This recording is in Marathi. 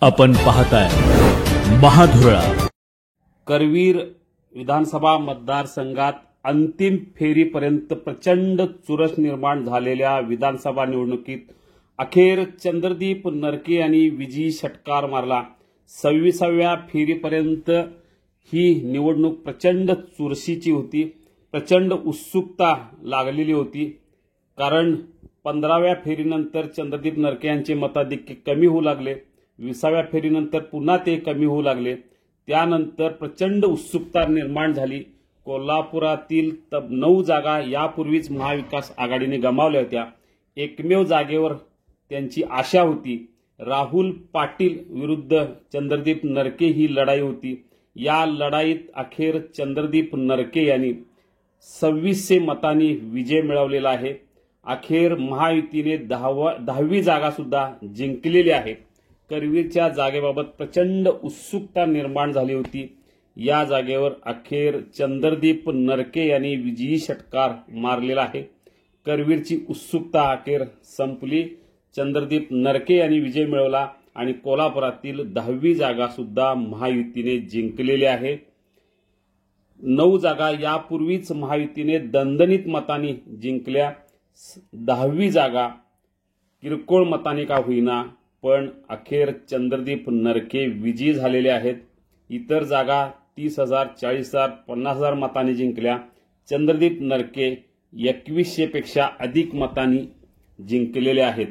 आपण पाहताय महाधुरळा. करवीर विधानसभा मतदारसंघात अंतिम फेरीपर्यंत प्रचंड चुरस निर्माण झालेल्या विधानसभा निवडणुकीत अखेर चंद्रदीप नरके यांनी विजयी षटकार मारला. 26व्या फेरीपर्यंत ही निवडणूक प्रचंड चुरशीची होती. प्रचंड उत्सुकता लागलेली होती, कारण 15व्या फेरीनंतर चंद्रदीप नरके यांचे मताधिक्य कमी होऊ लागले. 20व्या फेरीनंतर पुन्हा ते कमी होऊ लागले. त्यानंतर प्रचंड उत्सुकता निर्माण झाली. कोल्हापुरातील 9 जागा यापूर्वीच महाविकास आघाडीने गमावल्या होत्या. एकमेव जागेवर त्यांची आशा होती. राहुल पाटील विरुद्ध चंद्रदीप नरके ही लढाई होती. या लढाईत अखेर चंद्रदीप नरके यांनी 2600 मतांनी विजय मिळवलेला आहे. अखेर महायुतीने 10वी जागा सुद्धा जिंकलेली आहे. करवीरच्या जागेबाबत प्रचंड उत्सुकता निर्माण झाली होती. या जागेवर अखेर चंद्रदीप नरके यांनी विजयी षटकार मारलेला आहे. करवीरची उत्सुकता अखेर संपली. चंद्रदीप नरके यांनी विजय मिळवला आणि कोल्हापुरातील 10वी जागा सुद्धा महायुतीने जिंकलेली आहे. 9 जागा यापूर्वीच महायुतीने दणदणीत मतांनी जिंकल्या. 10वी जागा किरकोळ मताने का होईना, पण अखेर चंद्रदीप नरके विजयी झालेले आहेत. इतर जागा 30,000, 40,000, 50,000 मतांनी जिंकल्या. चंद्रदीप नरके 2100 पेक्षा अधिक मतांनी जिंकलेले आहेत.